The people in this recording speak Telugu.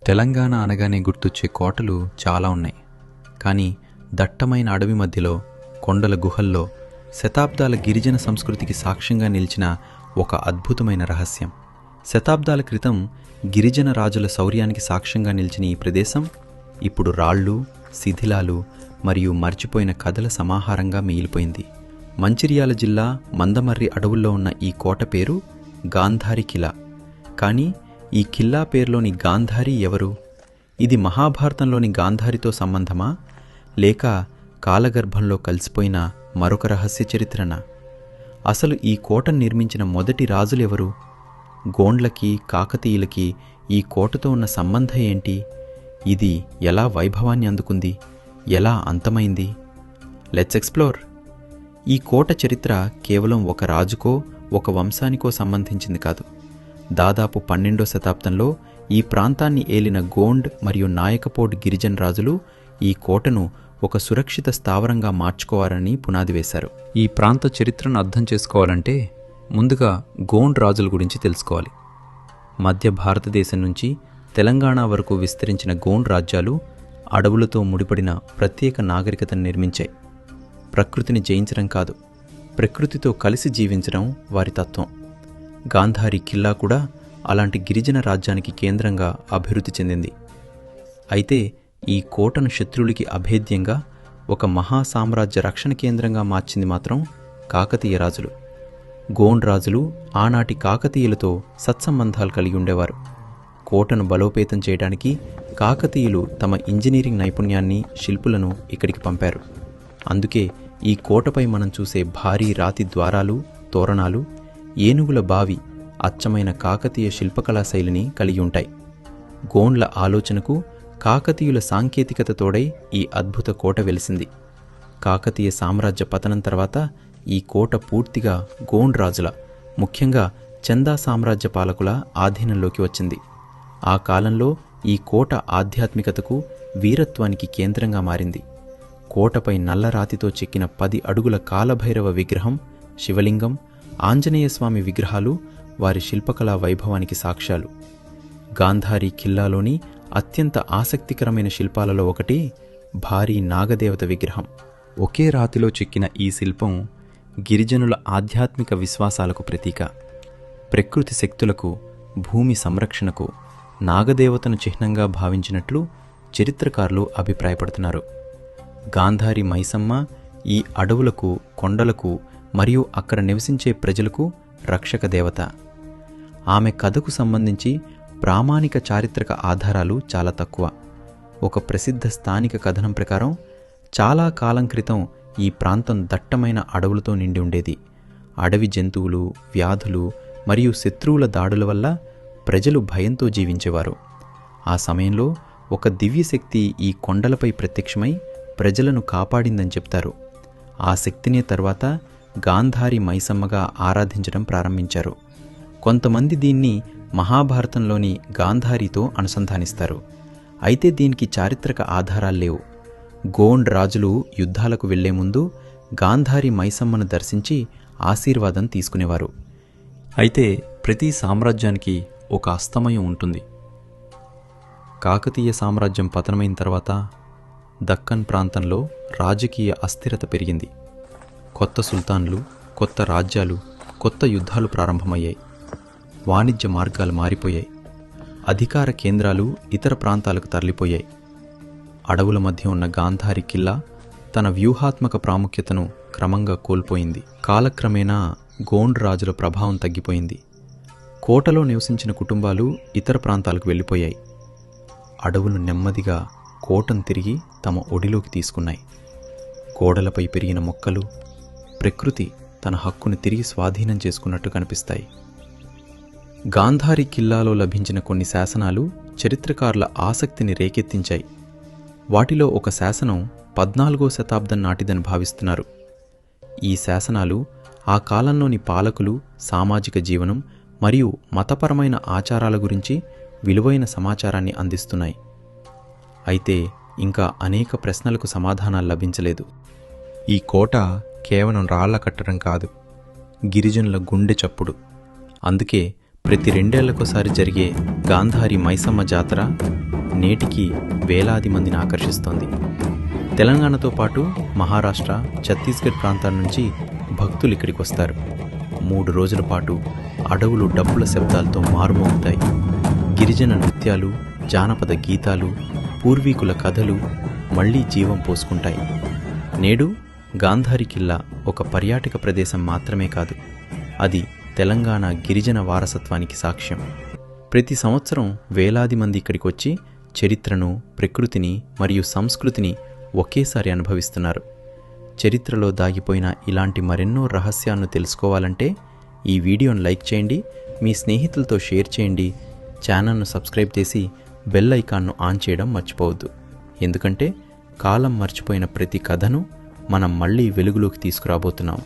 తెలంగాణ అనగానే గుర్తొచ్చే కోటలు చాలా ఉన్నాయి. కానీ దట్టమైన అడవి మధ్యలో, కొండల గుహల్లో శతాబ్దాల గిరిజన సంస్కృతికి సాక్ష్యంగా నిలిచిన ఒక అద్భుతమైన రహస్యం. శతాబ్దాల క్రితం గిరిజన రాజుల శౌర్యానికి సాక్ష్యంగా నిలిచిన ఈ ప్రదేశం ఇప్పుడు రాళ్ళు, శిథిలాలు మరియు మర్చిపోయిన కథల సమాహారంగా మిగిలిపోయింది. మంచిర్యాల జిల్లా మందమర్రి అడవుల్లో ఉన్న ఈ కోట పేరు గాంధారి కిలా. కానీ ఈ కిల్లా పేరులోని గాంధారి ఎవరు? ఇది మహాభారతంలోని గాంధారితో సంబంధమా, లేక కాలగర్భంలో కలిసిపోయిన మరొక రహస్య చరిత్రనా? అసలు ఈ కోటను నిర్మించిన మొదటి రాజులెవరు? గోండ్లకి, కాకతీయులకి ఈ కోటతో ఉన్న సంబంధం ఏంటి? ఇది ఎలా వైభవాన్ని అందుకుంది? ఎలా అంతమైంది? Let's explore. ఈ కోట చరిత్ర కేవలం ఒక రాజుకో, ఒక వంశానికో సంబంధించింది కాదు. దాదాపు 12వ శతాబ్దంలో ఈ ప్రాంతాన్ని ఏలిన గోండ్ మరియు నాయకపోడ్ గిరిజన రాజులు ఈ కోటను ఒక సురక్షిత స్థావరంగా మార్చుకోవాలని పునాది వేశారు. ఈ ప్రాంత చరిత్రను అర్థం చేసుకోవాలంటే ముందుగా గోండ్ రాజుల గురించి తెలుసుకోవాలి. మధ్య భారతదేశం నుంచి తెలంగాణ వరకు విస్తరించిన గోండ్ రాజ్యాలు అడవులతో ముడిపడిన ప్రత్యేక నాగరికతను నిర్మించాయి. ప్రకృతిని జయించడం కాదు, ప్రకృతితో కలిసి జీవించడం వారి తత్వం. గాంధారి కిల్లా కూడా అలాంటి గిరిజన రాజ్యానికి కేంద్రంగా అభివృద్ధి చెందింది. అయితే ఈ కోటను శత్రువులకి అభేద్యంగా ఒక మహాసామ్రాజ్య రక్షణ కేంద్రంగా మార్చింది మాత్రం కాకతీయ రాజులు. గోండ్ రాజులు ఆనాటి కాకతీయులతో సత్సంబంధాలు కలిగి ఉండేవారు. కోటను బలోపేతం చేయడానికి కాకతీయులు తమ ఇంజనీరింగ్ నైపుణ్యాన్ని, శిల్పులను ఇక్కడికి పంపారు. అందుకే ఈ కోటపై మనం చూసే భారీ రాతి ద్వారాలు, తోరణాలు, ఏనుగుల బావి అచ్చమైన కాకతీయ శిల్పకళా శైలిని కలిగి ఉంటాయి. గోండ్ల ఆలోచనకు కాకతీయుల సాంకేతికత తోడై ఈ అద్భుత కోట వెలిసింది. కాకతీయ సామ్రాజ్య పతనం తర్వాత ఈ కోట పూర్తిగా గోండ్ రాజుల, ముఖ్యంగా చందా సామ్రాజ్య పాలకుల ఆధీనంలోకి వచ్చింది. ఆ కాలంలో ఈ కోట ఆధ్యాత్మికతకు, వీరత్వానికి కేంద్రంగా మారింది. కోటపై నల్లరాతితో చెక్కిన 10 అడుగుల కాలభైరవ విగ్రహం, శివలింగం, ఆంజనేయస్వామి విగ్రహాలు వారి శిల్పకళా వైభవానికి సాక్ష్యాలు. గాంధారి కిల్లాలోని అత్యంత ఆసక్తికరమైన శిల్పాలలో ఒకటి భారీ నాగదేవత విగ్రహం. ఒకే రాతిలో చెక్కిన ఈ శిల్పం గిరిజనుల ఆధ్యాత్మిక విశ్వాసాలకు ప్రతీక. ప్రకృతి శక్తులకు, భూమి సంరక్షణకు నాగదేవతను చిహ్నంగా భావించినట్లు చరిత్రకారులు అభిప్రాయపడుతున్నారు. గాంధారి మైసమ్మ ఈ అడవులకు, కొండలకు మరియు అక్కడ నివసించే ప్రజలకు రక్షక దేవత. ఆమె కథకు సంబంధించి ప్రామాణిక చారిత్రక ఆధారాలు చాలా తక్కువ. ఒక ప్రసిద్ధ స్థానిక కథనం ప్రకారం చాలా కాలం క్రితం ఈ ప్రాంతం దట్టమైన అడవులతో నిండి ఉండేది. అడవి జంతువులు, వ్యాధులు మరియు శత్రువుల దాడుల వల్ల ప్రజలు భయంతో జీవించేవారు. ఆ సమయంలో ఒక దివ్యశక్తి ఈ కొండలపై ప్రత్యక్షమై ప్రజలను కాపాడిందని చెప్తారు. ఆ శక్తినే తర్వాత గాంధారి మైసమ్మగా ఆరాధించడం ప్రారంభించారు. కొంతమంది దీన్ని మహాభారతంలోని గాంధారితో అనుసంధానిస్తారు. అయితే దీనికి చారిత్రక ఆధారాలు లేవు. గోండ్ రాజులు యుద్ధాలకు వెళ్లే ముందు గాంధారి మైసమ్మను దర్శించి ఆశీర్వాదం తీసుకునేవారు. అయితే ప్రతి సామ్రాజ్యానికి ఒక అస్తమయం ఉంటుంది. కాకతీయ సామ్రాజ్యం పతనమైన తర్వాత దక్కన్ ప్రాంతంలో రాజకీయ అస్థిరత పెరిగింది. కొత్త సుల్తాన్లు, కొత్త రాజ్యాలు, కొత్త యుద్ధాలు ప్రారంభమయ్యాయి. వాణిజ్య మార్గాలు మారిపోయాయి. అధికార కేంద్రాలు ఇతర ప్రాంతాలకు తరలిపోయాయి. అడవుల మధ్య ఉన్న గాంధారి కిల్లా తన వ్యూహాత్మక ప్రాముఖ్యతను క్రమంగా కోల్పోయింది. కాలక్రమేణా గోండ్ రాజుల ప్రభావం తగ్గిపోయింది. కోటలో నివసించిన కుటుంబాలు ఇతర ప్రాంతాలకు వెళ్ళిపోయాయి. అడవులు నెమ్మదిగా కోటను తిరిగి తమ ఒడిలోకి తీసుకున్నాయి. గోడలపై పెరిగిన మొక్కలు, ప్రకృతి తన హక్కును తిరిగి స్వాధీనం చేసుకున్నట్టు కనిపిస్తాయి. గాంధారి కిల్లాలో లభించిన కొన్ని శాసనాలు చరిత్రకారుల ఆసక్తిని రేకెత్తించాయి. వాటిలో ఒక శాసనం 14వ శతాబ్దం నాటిదని భావిస్తున్నారు. ఈ శాసనాలు ఆ కాలంలోని పాలకులు, సామాజిక జీవనం మరియు మతపరమైన ఆచారాల గురించి విలువైన సమాచారాన్ని అందిస్తున్నాయి. అయితే ఇంకా అనేక ప్రశ్నలకు సమాధానాలు లభించలేదు. ఈ కోట కేవలం రాళ్ల కట్టడం కాదు, గిరిజనుల గుండె చప్పుడు. అందుకే ప్రతి 2 ఏళ్లకోసారి జరిగే గాంధారి మైసమ్మ జాతర నేటికి వేలాది మందిని ఆకర్షిస్తోంది. తెలంగాణతో పాటు మహారాష్ట్ర, ఛత్తీస్గఢ్ ప్రాంతాల నుంచి భక్తులు ఇక్కడికి వస్తారు. 3 రోజుల పాటు అడవులు డప్పుల శబ్దాలతో మారుమోగుతాయి. గిరిజన నృత్యాలు, జానపద గీతాలు, పూర్వీకుల కథలు మళ్లీ జీవం పోసుకుంటాయి. నేడు గాంధారి కిల్లా ఒక పర్యాటక ప్రదేశం మాత్రమే కాదు, అది తెలంగాణ గిరిజన వారసత్వానికి సాక్ష్యం. ప్రతి సంవత్సరం వేలాది మంది ఇక్కడికి వచ్చి చరిత్రను, ప్రకృతిని మరియు సంస్కృతిని ఒకేసారి అనుభవిస్తున్నారు. చరిత్రలో దాగిపోయిన ఇలాంటి మరెన్నో రహస్యాలను తెలుసుకోవాలంటే ఈ వీడియోను లైక్ చేయండి, మీ స్నేహితులతో షేర్ చేయండి, ఛానల్ను సబ్స్క్రైబ్ చేసి బెల్ ఐకాన్ను ఆన్ చేయడం మర్చిపోవద్దు. ఎందుకంటే కాలం మర్చిపోయిన ప్రతి కథను మనం మళ్ళీ వెలుగులోకి తీసుకురాబోతున్నాం.